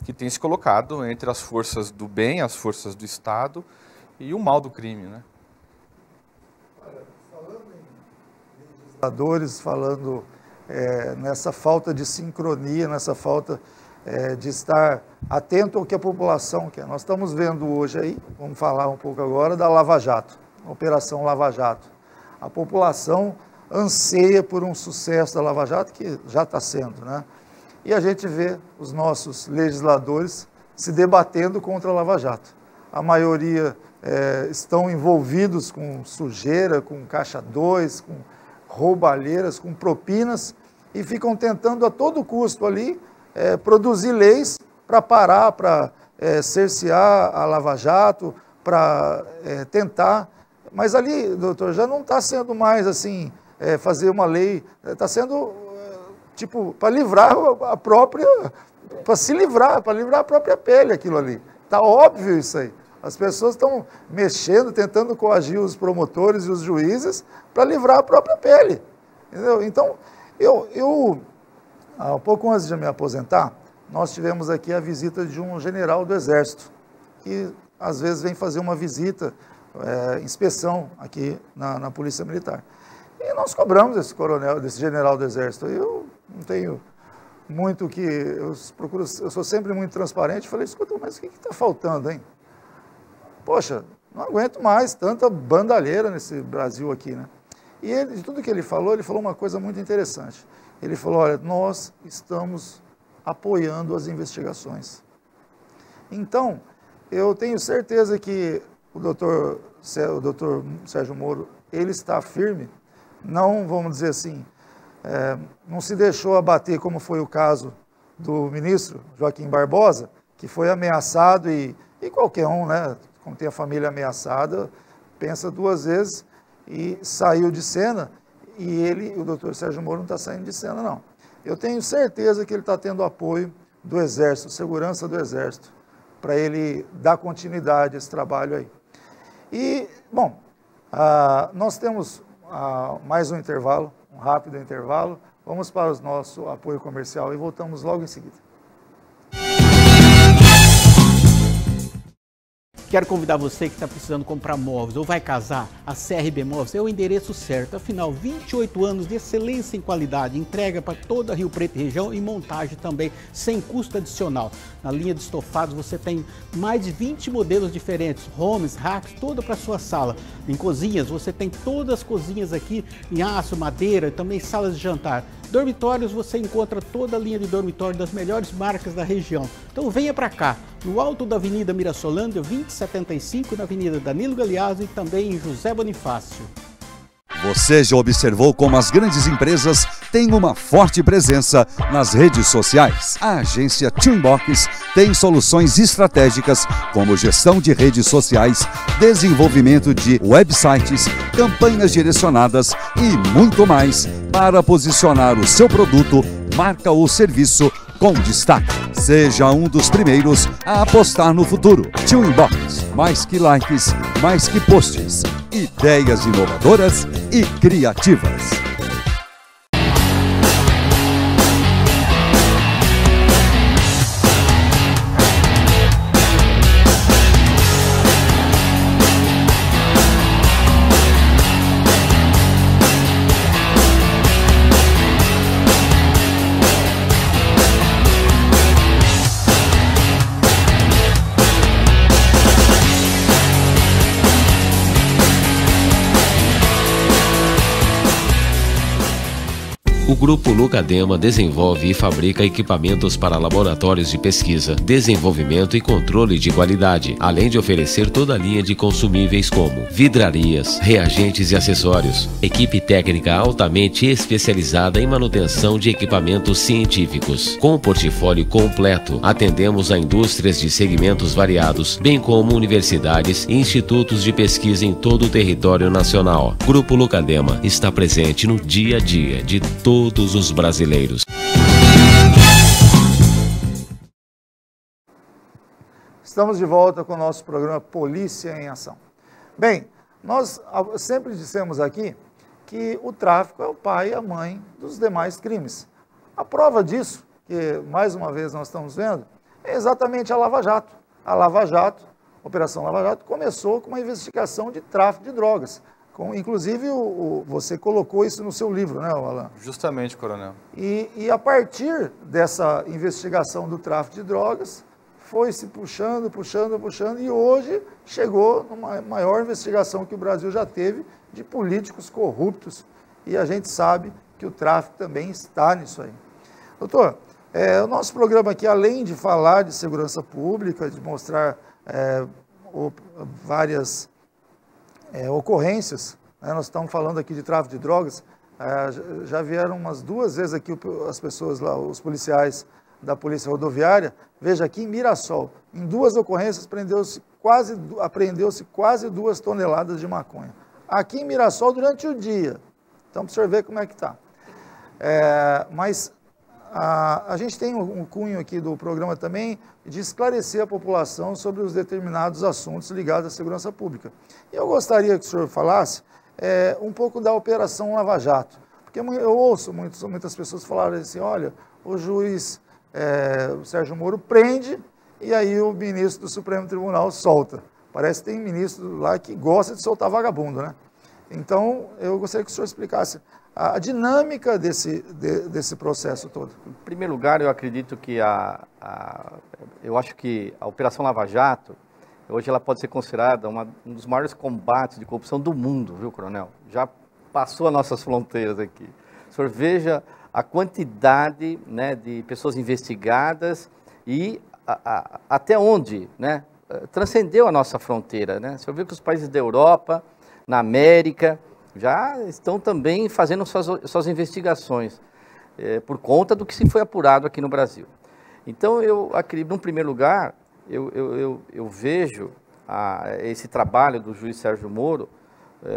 que tem se colocado entre as forças do bem, as forças do Estado e o mal do crime. Né? Falando em legisladores, falando nessa falta de sincronia, nessa falta de estar atento ao que a população quer. Nós estamos vendo hoje aí, vamos falar um pouco agora, da Lava Jato, a Operação Lava Jato. A população anseia por um sucesso da Lava Jato, que já está sendo, né? E a gente vê os nossos legisladores se debatendo contra a Lava Jato. A maioria estão envolvidos com sujeira, com caixa 2, com roubalheiras, com propinas, e ficam tentando a todo custo ali produzir leis para parar, para cercear a Lava Jato, para tentar. Mas ali, doutor, já não está sendo mais assim, fazer uma lei, está sendo tipo para livrar a própria, para se livrar, para livrar a própria pele aquilo ali. Está óbvio isso aí. As pessoas estão mexendo, tentando coagir os promotores e os juízes para livrar a própria pele. Entendeu? Então, eu Um pouco antes de me aposentar, nós tivemos aqui a visita de um general do Exército, que às vezes vem fazer uma visita, inspeção aqui na Polícia Militar. E nós cobramos esse coronel, desse general do Exército. Eu não tenho muito que... eu sou sempre muito transparente. Falei, escuta, mas o que está faltando, hein? Poxa, não aguento mais tanta bandalheira nesse Brasil aqui, né? E ele, de tudo que ele falou uma coisa muito interessante. Ele falou, olha, nós estamos apoiando as investigações. Então, eu tenho certeza que o doutor Sérgio Moro, ele está firme, não, vamos dizer assim, não se deixou abater, como foi o caso do ministro Joaquim Barbosa, que foi ameaçado e qualquer um, né, como tem a família ameaçada, pensa duas vezes e saiu de cena, e ele, o doutor Sérgio Moro, não está saindo de cena, não. Eu tenho certeza que ele está tendo apoio do Exército, segurança do Exército, para ele dar continuidade a esse trabalho aí. E, bom, nós temos mais um intervalo, um rápido intervalo. Vamos para o nosso apoio comercial e voltamos logo em seguida. Quero convidar você que está precisando comprar móveis ou vai casar, a CRB Móveis é o endereço certo. Afinal, 28 anos de excelência em qualidade, entrega para toda a Rio Preto e região e montagem também, sem custo adicional. Na linha de estofados você tem mais de 20 modelos diferentes, homes, racks, toda para sua sala. Em cozinhas você tem todas as cozinhas aqui em aço, madeira, também salas de jantar. Dormitórios você encontra toda a linha de dormitório das melhores marcas da região. Então venha para cá, no alto da Avenida Mirassolândia, 2075, na Avenida Danilo Galeazzo e também em José Bonifácio. Você já observou como as grandes empresas têm uma forte presença nas redes sociais? A agência Twinbox tem soluções estratégicas como gestão de redes sociais, desenvolvimento de websites, campanhas direcionadas e muito mais para posicionar o seu produto, marca ou serviço com destaque. Seja um dos primeiros a apostar no futuro. Twinbox, mais que likes, mais que posts. Ideias inovadoras e criativas. O Grupo Lucadema desenvolve e fabrica equipamentos para laboratórios de pesquisa, desenvolvimento e controle de qualidade, além de oferecer toda a linha de consumíveis como vidrarias, reagentes e acessórios. Equipe técnica altamente especializada em manutenção de equipamentos científicos. Com um portfólio completo, atendemos a indústrias de segmentos variados, bem como universidades e institutos de pesquisa em todo o território nacional. Grupo Lucadema está presente no dia a dia de todos os brasileiros. Estamos de volta com o nosso programa Polícia em Ação. Bem, nós sempre dissemos aqui que o tráfico é o pai e a mãe dos demais crimes. A prova disso, que mais uma vez nós estamos vendo, é exatamente a Lava Jato. A Lava Jato, a Operação Lava Jato, começou com uma investigação de tráfico de drogas. Inclusive, você colocou isso no seu livro, né, Alan? Justamente, coronel. E a partir dessa investigação do tráfico de drogas, foi se puxando, e hoje chegou numa maior investigação que o Brasil já teve de políticos corruptos. E a gente sabe que o tráfico também está nisso aí. Doutor, o nosso programa aqui, além de falar de segurança pública, de mostrar várias ocorrências, né? Nós estamos falando aqui de tráfico de drogas, já vieram umas 2 vezes aqui as pessoas lá, os policiais da Polícia Rodoviária. Veja, aqui em Mirassol, em 2 ocorrências, apreendeu-se quase 2 toneladas de maconha. Aqui em Mirassol, durante o dia. Então, para o senhor ver como é que está. Mas a gente tem um cunho aqui do programa também de esclarecer a população sobre os determinados assuntos ligados à segurança pública. E eu gostaria que o senhor falasse um pouco da Operação Lava Jato, porque eu ouço muitas pessoas falarem assim, olha, o juiz o Sérgio Moro prende e aí o ministro do Supremo Tribunal solta. Parece que tem ministro lá que gosta de soltar vagabundo, né? Então, eu gostaria que o senhor explicasse a dinâmica desse processo todo. Em primeiro lugar, eu acredito que eu acho que a Operação Lava Jato, hoje ela pode ser considerada um dos maiores combates de corrupção do mundo, viu, coronel? Já passou as nossas fronteiras aqui. O senhor veja a quantidade, né, de pessoas investigadas e até onde, né, transcendeu a nossa fronteira, né? O senhor vê que os países da Europa, na América, já estão também fazendo suas investigações, por conta do que se foi apurado aqui no Brasil. Então, eu acredito, num primeiro lugar, eu vejo esse trabalho do juiz Sérgio Moro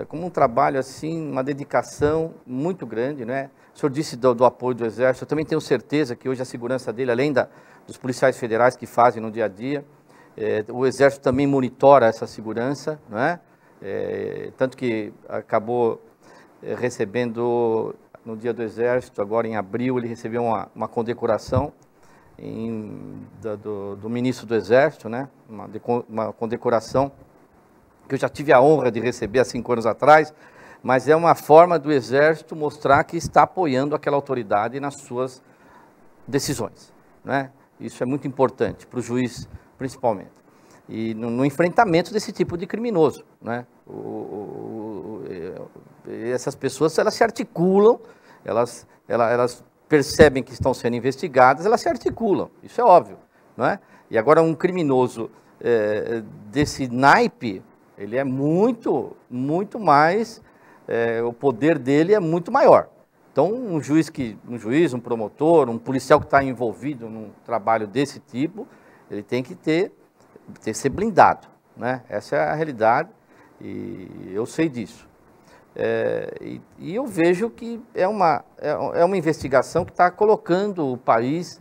como um trabalho, assim, uma dedicação muito grande, né? O senhor disse do apoio do Exército, eu também tenho certeza que hoje a segurança dele, além dos policiais federais que fazem no dia a dia, o Exército também monitora essa segurança, não é? Tanto que acabou recebendo, no Dia do Exército, agora em abril, ele recebeu uma condecoração do ministro do Exército, né? Uma condecoração que eu já tive a honra de receber há 5 anos atrás, mas é uma forma do Exército mostrar que está apoiando aquela autoridade nas suas decisões, né? Isso é muito importante para o juiz, principalmente. E no enfrentamento desse tipo de criminoso, né? Essas pessoas, elas se articulam, elas percebem que estão sendo investigadas, elas se articulam, isso é óbvio, não é? E agora um criminoso desse naipe, ele é muito mais, o poder dele é muito maior. Então, um juiz, um promotor, um policial que está envolvido num trabalho desse tipo, ele tem que ser blindado, né? Essa é a realidade e eu sei disso. E eu vejo que é uma investigação que está colocando o país,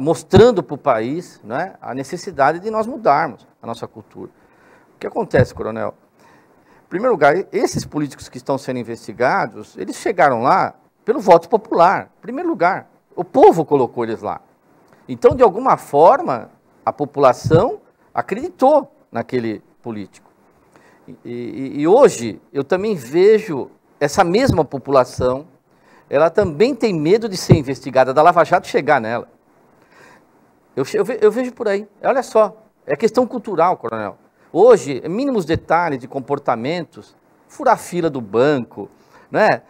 mostrando para o país, né, a necessidade de nós mudarmos a nossa cultura. O que acontece, coronel? Em primeiro lugar, esses políticos que estão sendo investigados, eles chegaram lá pelo voto popular, em primeiro lugar. O povo colocou eles lá. Então, de alguma forma, a população acreditou naquele político. E hoje, eu também vejo essa mesma população, ela também tem medo de ser investigada, da Lava Jato chegar nela. Eu vejo por aí. Olha só, é questão cultural, coronel. Hoje, mínimos detalhes de comportamentos, furar a fila do banco, né?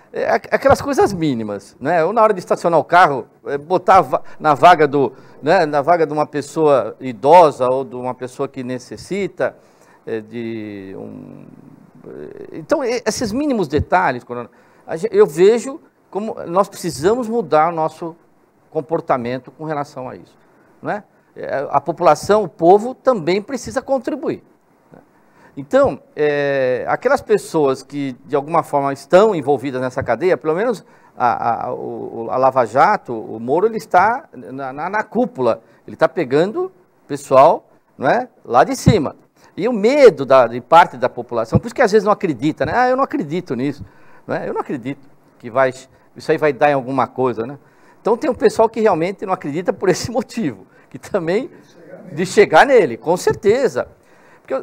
Aquelas coisas mínimas, né? Ou na hora de estacionar o carro, botar na vaga de uma pessoa idosa ou de uma pessoa que necessita Então, esses mínimos detalhes, eu vejo como nós precisamos mudar o nosso comportamento com relação a isso, né? A população, o povo também precisa contribuir. Então, aquelas pessoas que, de alguma forma, estão envolvidas nessa cadeia, pelo menos a Lava Jato, o Moro, ele está na cúpula, ele está pegando pessoal, não é, lá de cima. E o medo de parte da população, por isso que às vezes não acredita, né? Eu não acredito nisso, não é? Eu não acredito que isso aí vai dar em alguma coisa, né? Então tem um pessoal que realmente não acredita por esse motivo, que também, de chegar nele, com certeza. Porque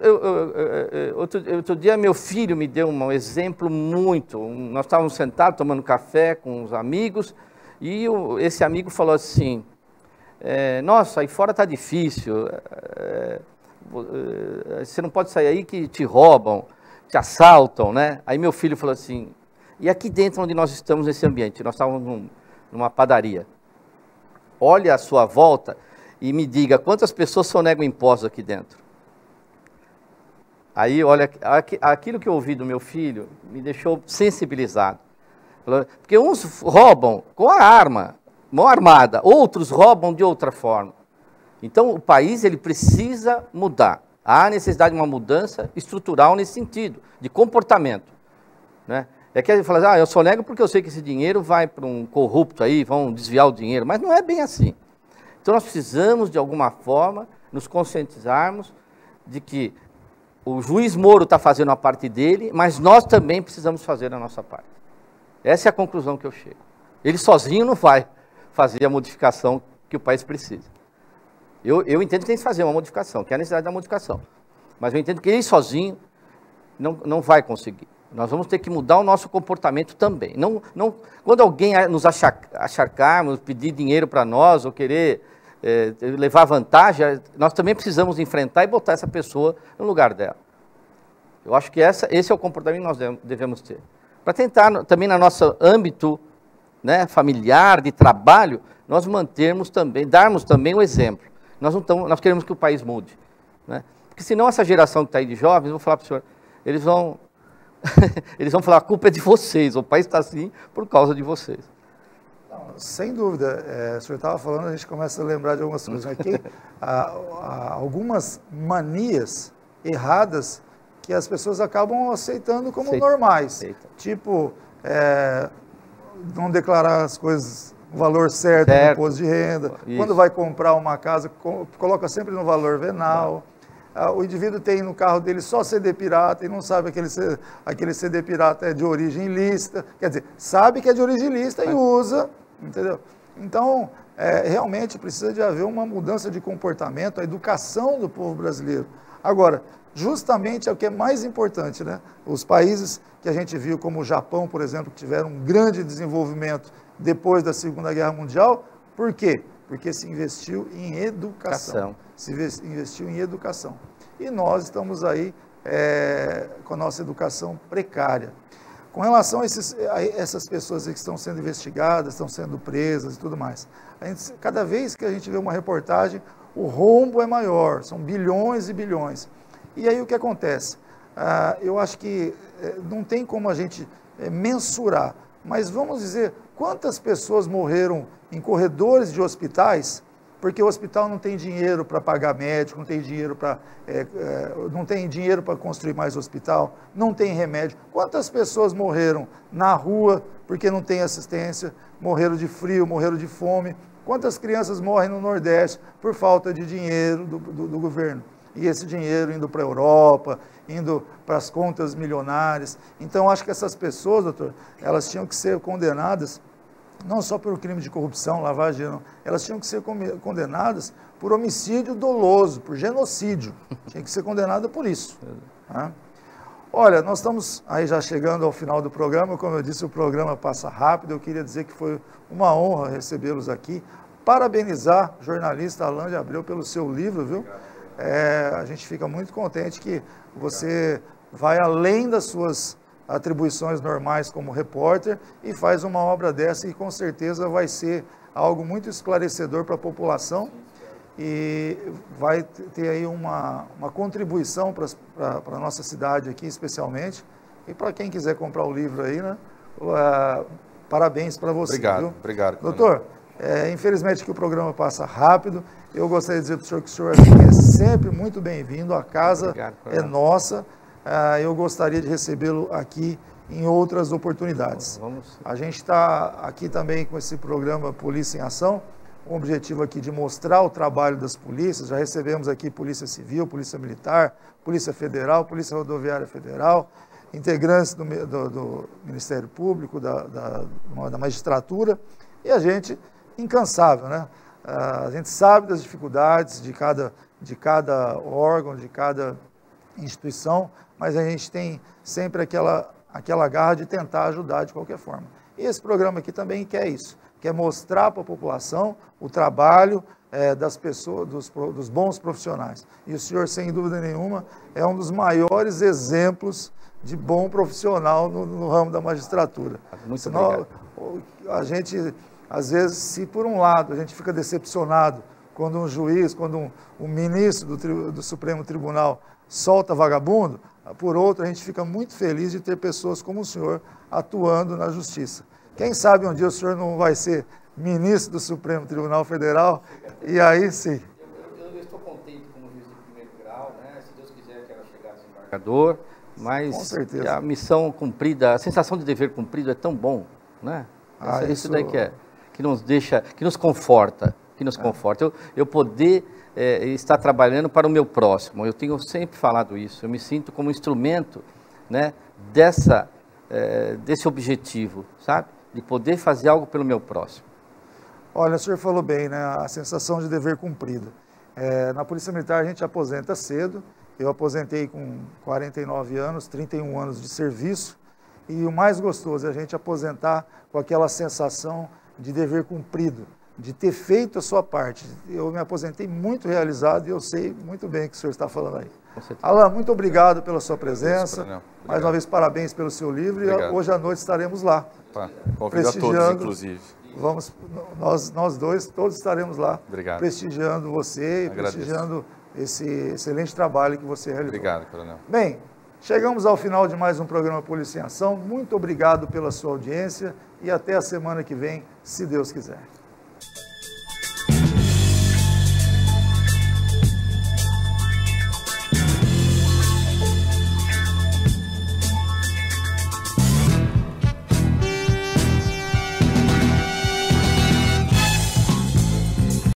outro dia meu filho me deu um exemplo nós estávamos sentados tomando café com os amigos e esse amigo falou assim, nossa, aí fora está difícil, você não pode sair aí que te roubam, te assaltam, né? Aí meu filho falou assim, e aqui dentro onde nós estamos nesse ambiente, nós estávamos numa padaria, olha a sua volta e me diga quantas pessoas sonegam impostos aqui dentro. Aí, olha, aquilo que eu ouvi do meu filho me deixou sensibilizado. Porque uns roubam com a arma, mão armada, outros roubam de outra forma. Então, o país ele precisa mudar. Há necessidade de uma mudança estrutural nesse sentido, de comportamento, né? É que a gente fala, eu sonego porque eu sei que esse dinheiro vai para um corrupto aí, vão desviar o dinheiro, mas não é bem assim. Então, nós precisamos, de alguma forma, nos conscientizarmos de que o juiz Moro está fazendo a parte dele, mas nós também precisamos fazer a nossa parte. Essa é a conclusão que eu chego. Ele sozinho não vai fazer a modificação que o país precisa. Eu entendo que tem que fazer uma modificação, que é a necessidade da modificação. Mas eu entendo que ele sozinho não vai conseguir. Nós vamos ter que mudar o nosso comportamento também. Quando alguém nos acharcar, pedir dinheiro para nós, ou querer levar vantagem, nós também precisamos enfrentar e botar essa pessoa no lugar dela. Eu acho que esse é o comportamento que nós devemos ter. Para tentar, também no nosso âmbito, né, familiar, de trabalho, nós mantermos também, darmos também o exemplo. Nós queremos que o país mude. Né? Porque senão essa geração que está aí de jovens, eu vou falar para o senhor, eles vão falar, a culpa é de vocês, o país está assim por causa de vocês. Não, sem dúvida, o senhor estava falando, a gente começa a lembrar de algumas coisas. Aqui, algumas manias erradas que as pessoas acabam aceitando como normais. Tipo, não declarar as coisas no valor certo no imposto de renda. Isso. Quando vai comprar uma casa, coloca sempre no valor venal. O indivíduo tem no carro dele só CD pirata e não sabe aquele CD pirata é de origem ilícita. Quer dizer, sabe que é de origem ilícita e usa, entendeu? Então, realmente precisa de haver uma mudança de comportamento, a educação do povo brasileiro. Agora, justamente é o que é mais importante, né? Os países que a gente viu, como o Japão, por exemplo, que tiveram um grande desenvolvimento depois da Segunda Guerra Mundial, por quê? Porque se investiu em educação. Se investiu em educação. E nós estamos aí com a nossa educação precária. Com relação a essas pessoas que estão sendo investigadas, estão sendo presas e tudo mais, cada vez que a gente vê uma reportagem, o rombo é maior, são bilhões e bilhões. E aí o que acontece? Eu acho que não tem como a gente mensurar, mas vamos dizer, quantas pessoas morreram em corredores de hospitais, porque o hospital não tem dinheiro para pagar médico, não tem dinheiro para construir mais hospital, não tem remédio. Quantas pessoas morreram na rua porque não tem assistência, morreram de frio, morreram de fome? Quantas crianças morrem no Nordeste por falta de dinheiro do governo? E esse dinheiro indo para a Europa, indo para as contas milionárias. Então, acho que essas pessoas, doutor, elas tinham que ser condenadas, não só pelo crime de corrupção, lavagem, não, elas tinham que ser condenadas por homicídio doloso, por genocídio. Tinha que ser condenada por isso. Né? Olha, nós estamos aí já chegando ao final do programa, como eu disse, o programa passa rápido, eu queria dizer que foi uma honra recebê-los aqui, parabenizar o jornalista Alain de Abreu pelo seu livro, viu? A gente fica muito contente que você vai além das suas atribuições normais como repórter e faz uma obra dessa e com certeza vai ser algo muito esclarecedor para a população e vai ter aí uma contribuição para a nossa cidade aqui especialmente e para quem quiser comprar o livro aí, né? Parabéns para você. Obrigado, viu? Obrigado. Doutor, infelizmente que o programa passa rápido, eu gostaria de dizer para o senhor que o senhor é sempre muito bem-vindo, a casa é nossa, eu gostaria de recebê-lo aqui em outras oportunidades. A gente está aqui também com esse programa Polícia em Ação, com o objetivo aqui de mostrar o trabalho das polícias, já recebemos aqui Polícia Civil, Polícia Militar, Polícia Federal, Polícia Rodoviária Federal, integrantes do Ministério Público, da magistratura, e a gente incansável, né? A gente sabe das dificuldades de cada órgão, de cada instituição, mas a gente tem sempre aquela garra de tentar ajudar de qualquer forma. E esse programa aqui também quer isso, quer mostrar para a população o trabalho das pessoas, dos bons profissionais. E o senhor, sem dúvida nenhuma, é um dos maiores exemplos de bom profissional no ramo da magistratura. Muito obrigado. A gente, às vezes, se por um lado a gente fica decepcionado quando um juiz, quando um ministro do Supremo Tribunal solta vagabundo, por outro, a gente fica muito feliz de ter pessoas como o senhor atuando na justiça. Quem sabe um dia o senhor não vai ser ministro do Supremo Tribunal Federal, e aí sim. Eu estou contente como juiz de primeiro grau, né? Se Deus quiser, quero chegar a desembargador, mas com certeza. A missão cumprida, a sensação de dever cumprido é tão bom, né? Isso daí que nos deixa, que nos conforta, conforta. Eu poder estar trabalhando para o meu próximo, eu tenho sempre falado isso, eu me sinto como instrumento, né, desse objetivo, sabe? De poder fazer algo pelo meu próximo. Olha, o senhor falou bem, né? A sensação de dever cumprido. Na Polícia Militar a gente aposenta cedo. Eu aposentei com 49 anos, 31 anos de serviço. E o mais gostoso é a gente aposentar com aquela sensação de dever cumprido, de ter feito a sua parte. Eu me aposentei muito realizado e eu sei muito bem o que o senhor está falando aí. Alain, muito obrigado pela sua presença. Mais uma vez, parabéns pelo seu livro. Obrigado. E hoje à noite estaremos lá. Convido a todos, inclusive. Nós dois, todos estaremos lá. Obrigado. Prestigiando você e prestigiando esse excelente trabalho que você realizou. Obrigado, coronel. Bem, chegamos ao final de mais um programa Polícia em Ação. Muito obrigado pela sua audiência e até a semana que vem, se Deus quiser.